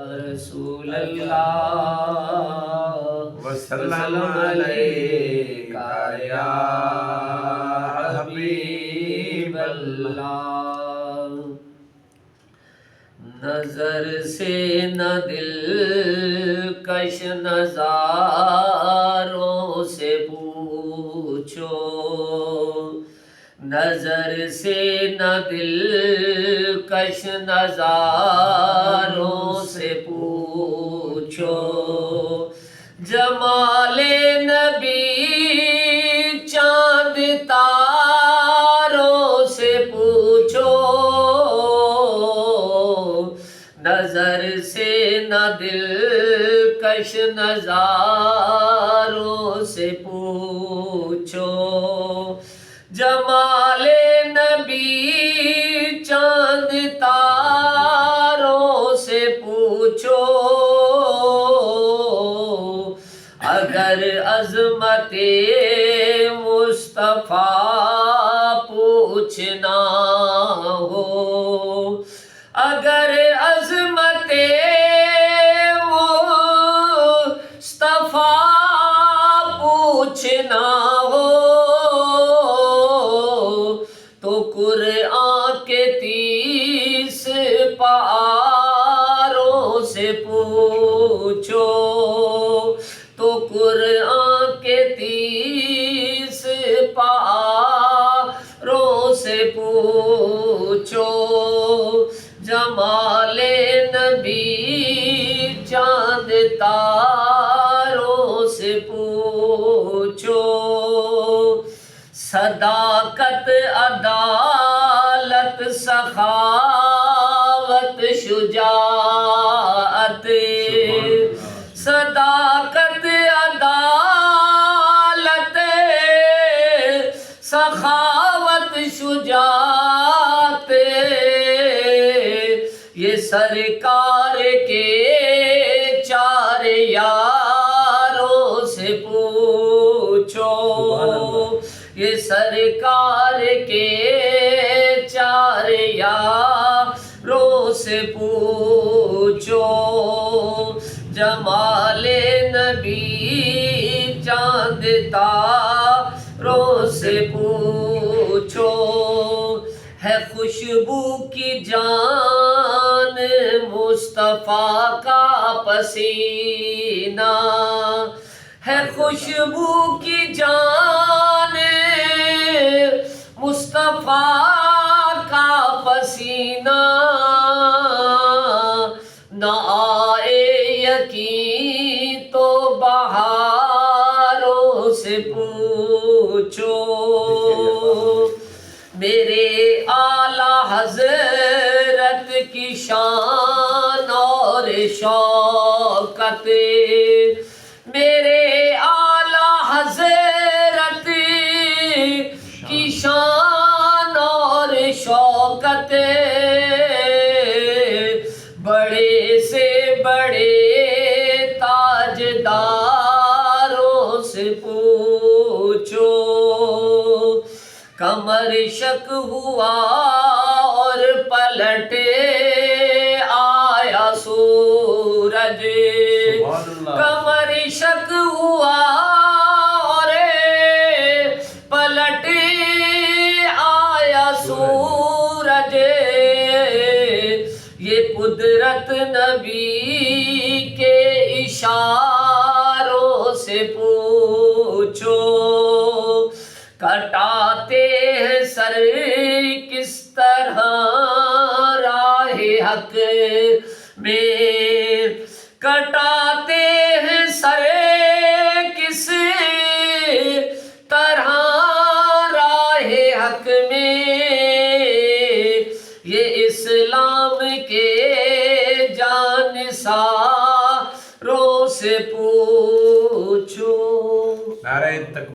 رسول اللہ وسلم علیک یا حبیب اللہ۔ نظر سے نہ دل کش نظاروں سے پوچھو، نظر سے نہ دل کش نظاروں سے پوچھو، جمال نبی چاند تاروں سے پوچھو، نظر سے نہ دل کش نظاروں سے پوچھو، جمال نبی چاند تاروں سے پوچھو، اگر عظمت مصطفیٰ پوچھنا ہو، اگر عظمت مصطفیٰ پوچھنا ہو تو قرآن کے 30 پاروں سے پوچھو، تو قرآن کے 30 پاروں سے پوچھو، جمال نبی چاند تاروں سے پوچھو، صداقت عدالت سخاوت شجاعت، صداقت عدالت سخاوت شجاعت، یہ سرکار کے 4 یاروں سے پوچھو، یہ سرکار کے 4 یاروں سے پوچھو، جمال نبی چاند تاروں سے پوچھو، ہے خوشبو کی جان مصطفیٰ کا پسینہ، ہے خوشبو کی جان مصطفیٰ کا پسینہ، نہ آئے یقین تو بہاروں سے پوچھو، میرے اعلیٰ حضرت کی شان اور شوکت، میرے اعلیٰ حضرت کی شان اور شوکت، بڑے سے بڑے تاجداروں سے پوچھو، کمر شک ہوا اور پلٹ آیا سورج، کمر شک ہوا اور پلٹ آیا سورج، یہ قدرت نبی کے اشاروں سے پوچھو، کٹاتے ہیں سر کس طرح راہ حق میں، کٹاتے ہیں سر کس طرح راہ حق میں، یہ اسلام کے جانثاروں سے پوچھو۔ نعرہ تکبیر۔